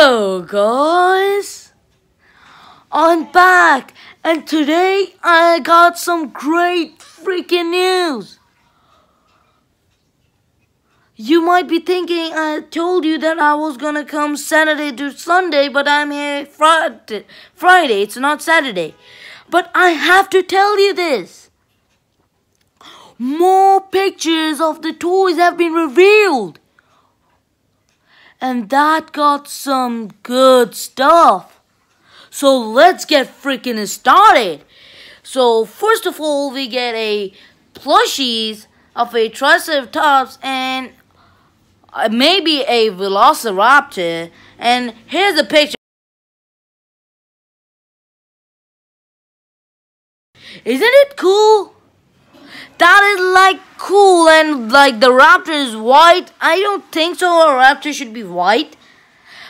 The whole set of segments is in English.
Hello guys, I'm back and today I got some great freaking news. You might be thinking I told you that I was gonna come Saturday to Sunday, but I'm here Friday, it's not Saturday. But I have to tell you this. More pictures of the toys have been revealed. And that got some good stuff. So let's get freaking started. So first of all, we get a plushies of a Triceratops and maybe a Velociraptor. And here's a picture. Isn't it cool? That is like cool, and like the raptor is white. I don't think so a raptor should be white.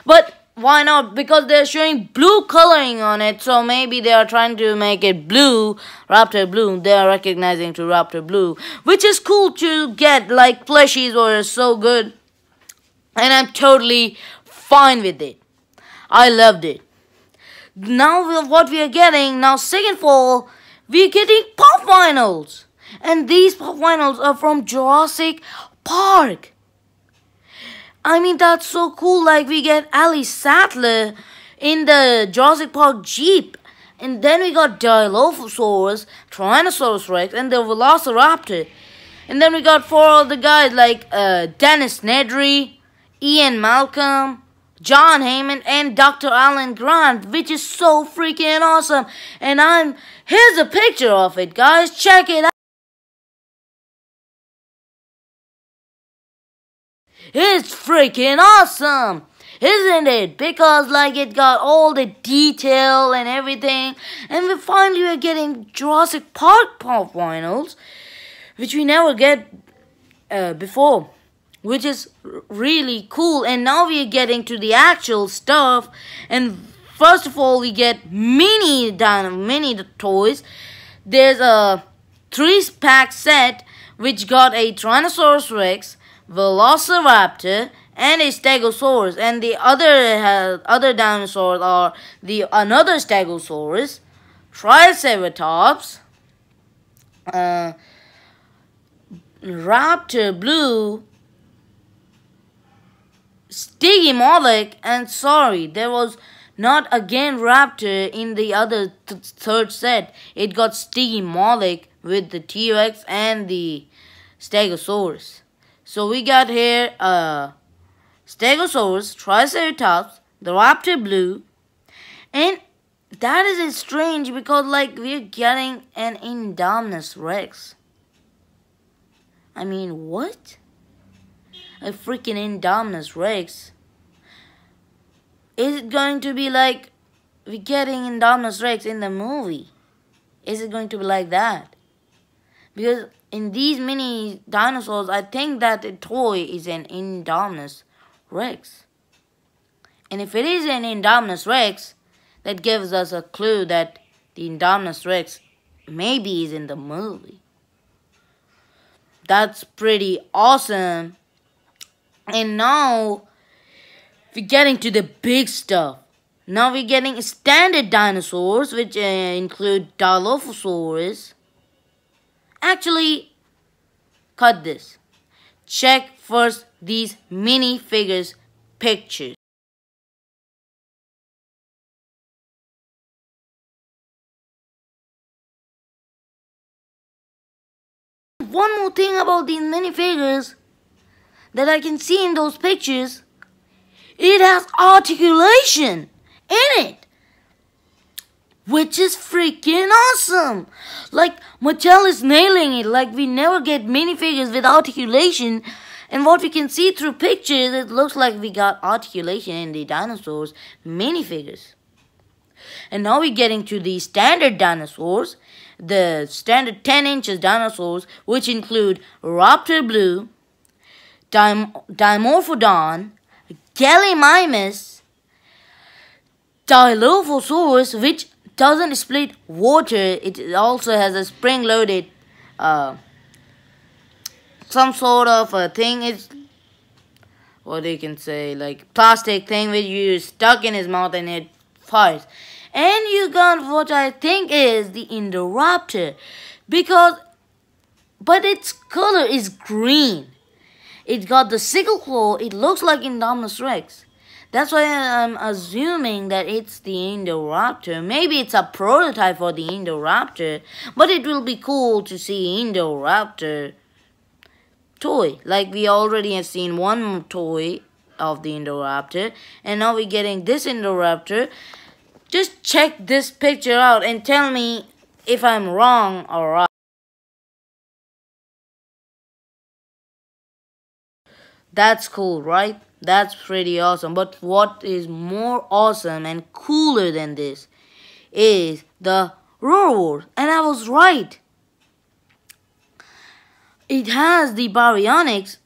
But why not? Because they're showing blue coloring on it. So maybe they are trying to make it blue. Raptor blue. They are recognizing to raptor blue. Which is cool to get. Like plushies were so good. And I'm totally fine with it. I loved it. Now what we are getting. Now second of all, we are getting pop vinyls. And these pop vinyls are from Jurassic Park. I mean, that's so cool. Like, we get Alice Sattler in the Jurassic Park Jeep. And then we got Dilophosaurus, Tyrannosaurus Rex, and the Velociraptor. And then we got four other guys like Dennis Nedry, Ian Malcolm, John Heyman, and Dr. Alan Grant, which is so freaking awesome. And here's a picture of it, guys. Check it out. It's freaking awesome, isn't it? Because like it got all the detail and everything. And we finally are getting Jurassic Park pop vinyls, which we never get before, which is really cool. And now we are getting to the actual stuff. And first of all, we get mini toys. There's a 3-pack set which got a Tyrannosaurus Rex, Velociraptor, and a Stegosaurus, and the other dinosaurs are another Stegosaurus, Triceratops, Raptor Blue, Stygimoloch, and sorry, there was not again Raptor in the other third set. It got Stygimoloch with the T-Rex and the Stegosaurus. So we got here Stegosaurus, Triceratops, the Raptor Blue, and that is strange because like we're getting an Indominus Rex. I mean, what? A freaking Indominus Rex? Is it going to be like we're getting Indominus Rex in the movie? Is it going to be like that? Because in these mini dinosaurs, I think that the toy is an Indominus Rex. And if it is an Indominus Rex, that gives us a clue that the Indominus Rex maybe is in the movie. That's pretty awesome. And now, we're getting to the big stuff. Now we're getting standard dinosaurs, which include Dilophosaurus. Actually, cut this. Check first these mini figures pictures. One more thing about these minifigures that I can see in those pictures, it has articulation in it, which is freaking awesome. Like, Mattel is nailing it. Like, we never get minifigures with articulation. And what we can see through pictures, it looks like we got articulation in the dinosaurs minifigures. And now we're getting to the standard dinosaurs. The standard 10 inches dinosaurs, which include Raptor Blue, Dimorphodon, Gallimimus, Dilophosaurus, which doesn't split water. It also has a spring-loaded some sort of a thing. It's what you can say, like plastic thing which you stuck in his mouth and it fires. And you got what I think is the Indoraptor, but its color is green. It got the sickle claw. It looks like Indominus Rex. That's why I'm assuming that it's the Indoraptor. Maybe it's a prototype for the Indoraptor, but it will be cool to see Indoraptor toy. Like we already have seen one toy of the Indoraptor, and now we're getting this Indoraptor. Just check this picture out and tell me if I'm wrong or right. That's cool, right? That's pretty awesome. But what is more awesome and cooler than this is the Roar. And I was right. It has the Baryonyx,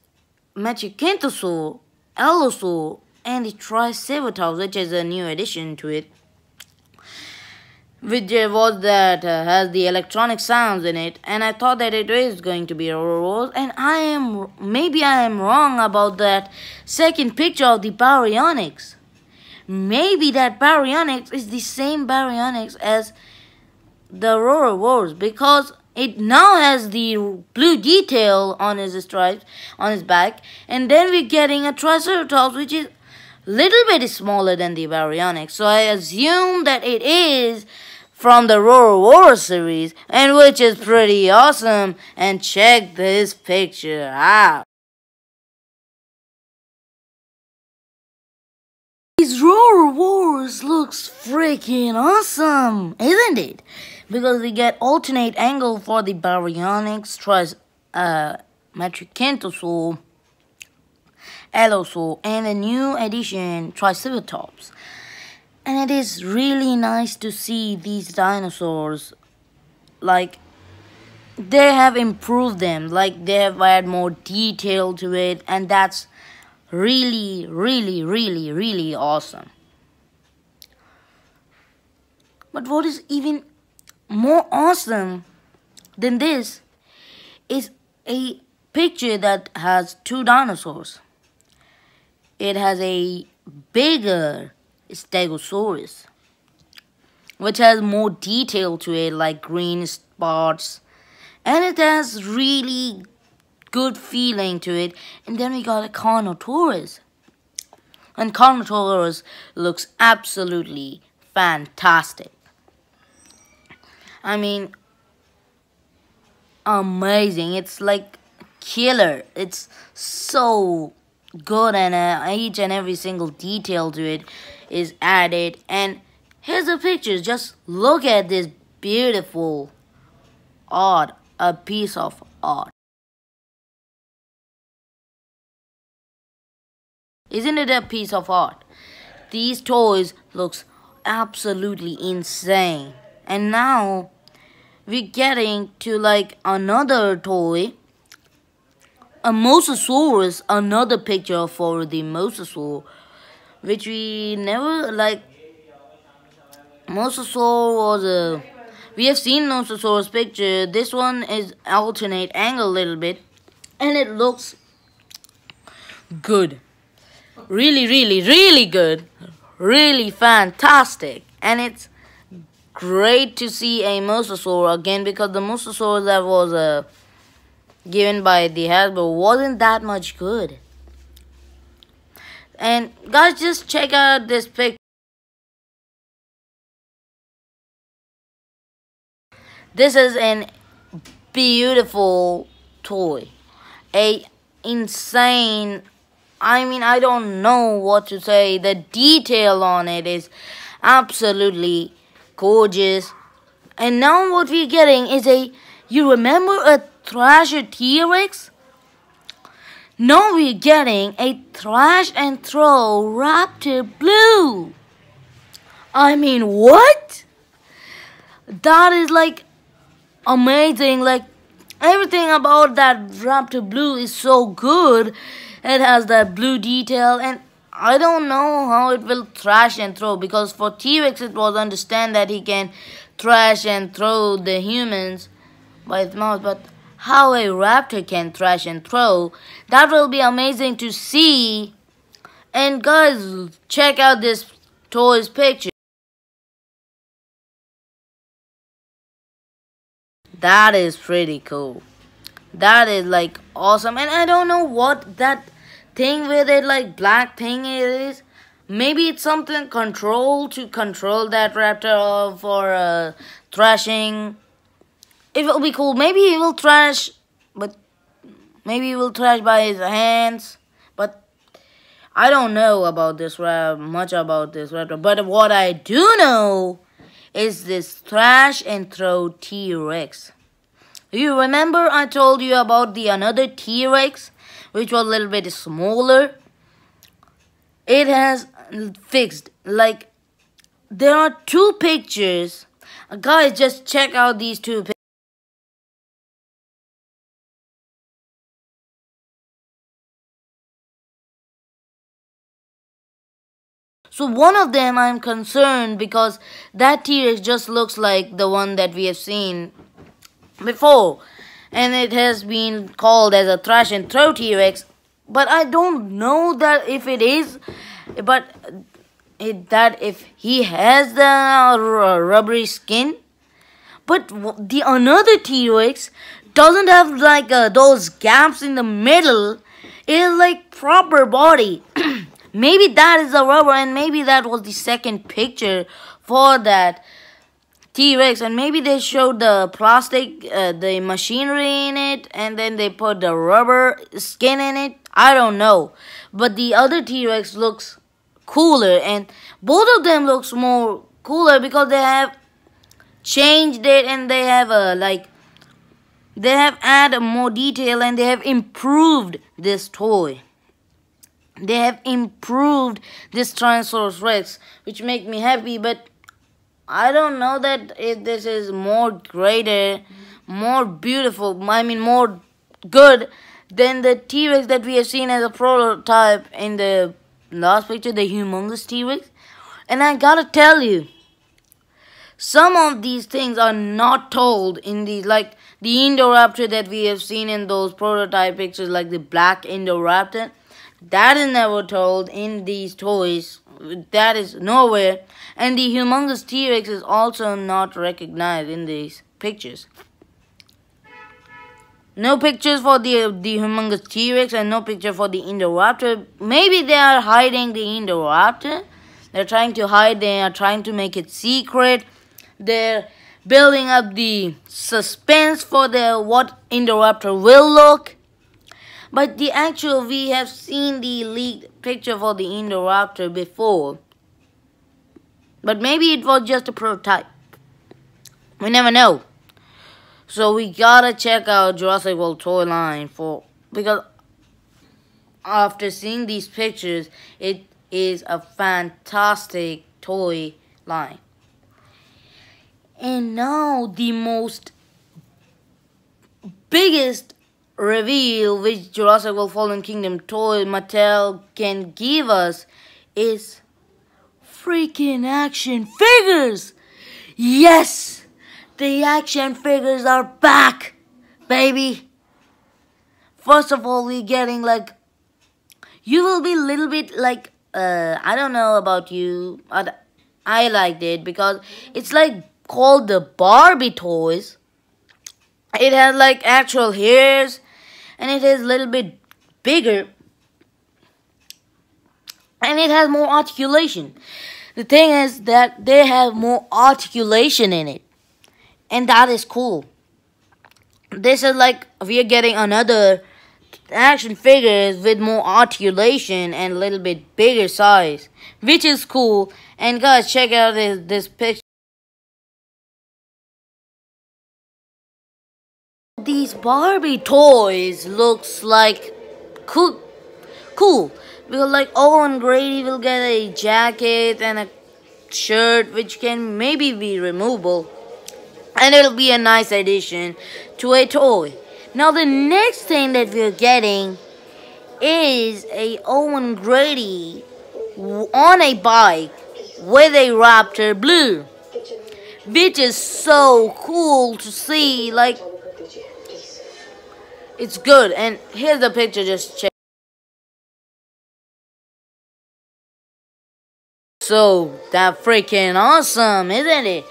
Machicanthosaur, Allosaur, and the Triceratops, which is a new addition to it, which has the electronic sounds in it, and I thought that it is going to be a Rose, and maybe I am wrong about that second picture of the Baryonyx. Maybe that Baryonyx is the same Baryonyx as the Rose, because it now has the blue detail on his stripes, on his back, and then we're getting a Triceratops which is little bit smaller than the Baryonyx, so I assume that it is from the Roar series, and which is pretty awesome. And check this picture out. These Roar Wars looks freaking awesome, isn't it? Because we get alternate angle for the Baryonyx, Machicanthosaur, Allosaur, and the new addition Triceratops. And it is really nice to see these dinosaurs, like they have improved them, like they have added more detail to it, and that's really, really, really, really awesome. But what is even more awesome than this is a picture that has two dinosaurs. It has a bigger Stegosaurus, which has more detail to it, like green spots, and it has really good feeling to it. And then we got a Carnotaurus, and Carnotaurus looks absolutely fantastic. I mean, amazing. It's like killer. It's so good, and each and every single detail to it is added. And here's the pictures. Just look at this beautiful art, a piece of art. Isn't it a piece of art? These toys looks absolutely insane. And now we're getting to like another toy, a Mosasaurus, another picture for the Mosasaur, which we never like. Mosasaur was we have seen Mosasaur's picture. This one is alternate angle a little bit, and it looks good. Really, really, really good. Really fantastic. And it's great to see a Mosasaur again, because the Mosasaur that was given by the Hasbro wasn't that much good. And guys, just check out this picture. This is an beautiful toy. A insane, I don't know what to say. The detail on it is absolutely gorgeous. And now what we're getting is you remember a Thrasher T-Rex? Now we're getting a Thrash and Throw Raptor Blue. I mean, what? That is like amazing. Like everything about that Raptor Blue is so good. It has that blue detail, and I don't know how it will thrash and throw, because for T-Rex it was understand that he can thrash and throw the humans by his mouth, but how a raptor can thrash and throw, that will be amazing to see And guys, check out this toy's picture. That is pretty cool. That is like awesome. And I don't know what that thing with it, like black thing it is. Maybe it's something to control that raptor for thrashing. It will be cool. Maybe he will thrash, but maybe he will thrash by his hands. But I don't know about this much about this raptor. But what I do know is this thrash and throw T-Rex. You remember I told you about the another T-Rex, which was a little bit smaller? It has fixed, like, there are two pictures. Guys, just check out these two pictures. So one of them I'm concerned because that T-Rex just looks like the one that we have seen before, and it has been called as a thrash and throw T-Rex, but I don't know that if it is, but that if he has the rubbery skin. But the another T-Rex doesn't have like those gaps in the middle. It is like proper body. Maybe that is the rubber, and maybe that was the second picture for that T-Rex, and maybe they showed the plastic, the machinery in it, and then they put the rubber skin in it. I don't know. But the other T-Rex looks cooler, and both of them looks more cooler because they have changed it, and they have they have added more detail, and they have improved this toy. They have improved this Tyrannosaurus Rex, which make me happy, but I don't know that if this is more greater, more beautiful, I mean more good than the T-Rex that we have seen as a prototype in the last picture, the humongous T-Rex. And I gotta tell you, some of these things are not told in these, like the Indoraptor that we have seen in those prototype pictures, like the black Indoraptor. That is never told in these toys. That is nowhere. And the humongous T-Rex is also not recognized in these pictures. No pictures for the humongous T-Rex and no picture for the Indoraptor. Maybe they are hiding the Indoraptor. They're trying to hide. They are trying to make it secret. They're building up the suspense for what Indoraptor will look. But the actual, we have seen the leaked picture for the Indoraptor before. But maybe it was just a prototype. We never know. So we gotta check out Jurassic World toy line because after seeing these pictures, it is a fantastic toy line. And now the most biggest reveal which Jurassic World Fallen Kingdom toy Mattel can give us is freaking action figures. Yes, the action figures are back, baby. First of all, we're getting like, you will be a little bit like, I don't know about you, but I liked it because it's like called the Barbie toys. It has like actual hairs, and it is a little bit bigger, and it has more articulation. The thing is that they have more articulation in it, and that is cool. This is like we are getting another action figures with more articulation and a little bit bigger size, which is cool. And guys, check out this picture. These Barbie toys looks like cool because like Owen Grady will get a jacket and a shirt which can maybe be removable, and it'll be a nice addition to a toy. Now the next thing that we're getting is a Owen Grady on a bike with a Raptor Blue, which is so cool to see. Like, it's good. And here's the picture, just check. So that freaking awesome, isn't it?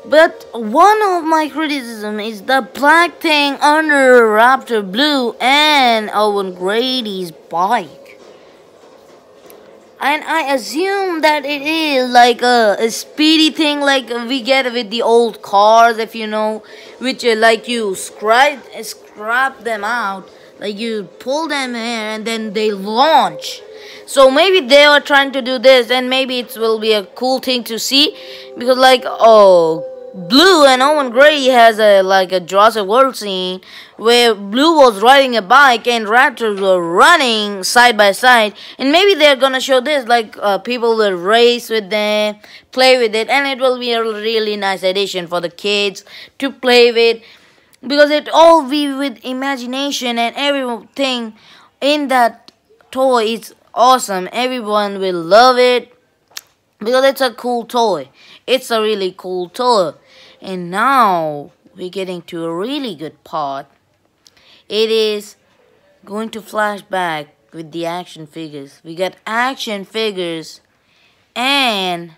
But one of my criticism is the black thing under Raptor Blue and Owen Grady's bike. And I assume that it is like a speedy thing like we get with the old cars, if you know, which like you scrap them out, like you pull them here and then they launch. So maybe they are trying to do this, and maybe it will be a cool thing to see, because like Blue and Owen Grady has a Jurassic World scene where Blue was riding a bike and Raptors were running side by side, and maybe they're gonna show this like people will race with them, play with it, and it will be a really nice addition for the kids to play with, because it all be with imagination, and everything in that toy is awesome. Everyone will love it because it's a cool toy. It's a really cool toy. And now we're getting to a really good part. It is going to flash back with the action figures. We got action figures and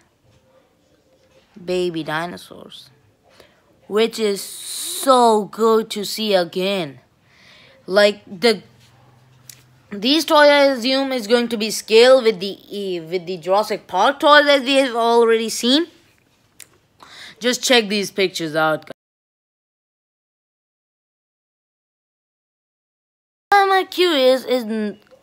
baby dinosaurs, which is so good to see again. Like these toys, I assume, is going to be scaled with the Jurassic Park toys as we have already seen. Just check these pictures out. I'm curious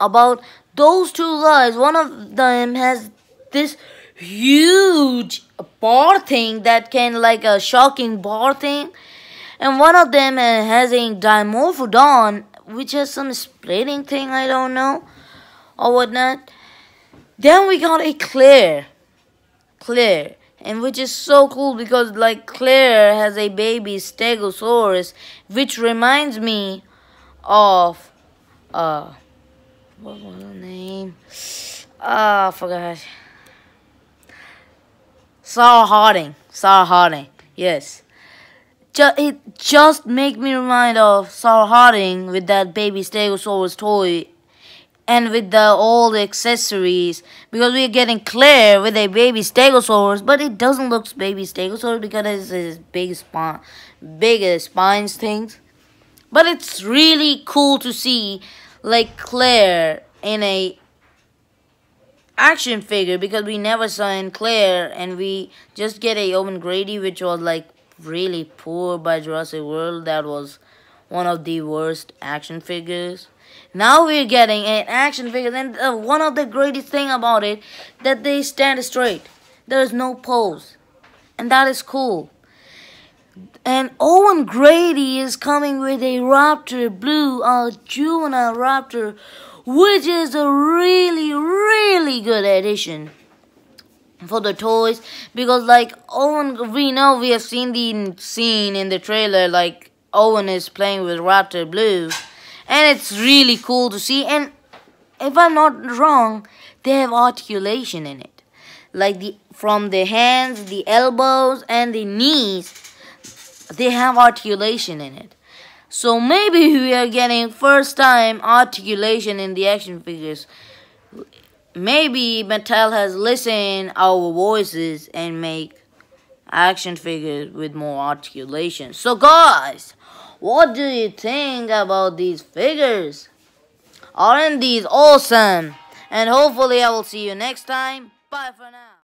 about those two guys. One of them has this huge bar thing that can like a shocking bar thing, and one of them has a Dimorphodon which has some splitting thing, I don't know, or whatnot. Then we got a Claire, and which is so cool because like Claire has a baby Stegosaurus, which reminds me of what was her name? I forgot. Sarah Harding. Yes. It just make me remind of Sarah Harding with that baby Stegosaurus toy, and with all the accessories, because we're getting Claire with a baby Stegosaurus, but it doesn't look baby Stegosaurus because it's his big spines things. But it's really cool to see like Claire in a action figure, because we never saw in Claire, and we just get a Owen Grady, which was like really poor by Jurassic World. That was one of the worst action figures. Now we're getting an action figure, and one of the greatest thing about it, that they stand straight. There is no pose, and that is cool. And Owen Grady is coming with a Raptor Blue, a juvenile Raptor, which is a really good addition for the toys, because like Owen, we have seen the scene in the trailer, like Owen is playing with Raptor Blue, and it's really cool to see. And if I'm not wrong, they have articulation in it, like from the hands, the elbows, and the knees, they have articulation in it. So maybe we are getting first time articulation in the action figures. Maybe Mattel has listened our voices and make action figures with more articulation. So guys, what do you think about these figures? Aren't these awesome? And hopefully I will see you next time. Bye for now.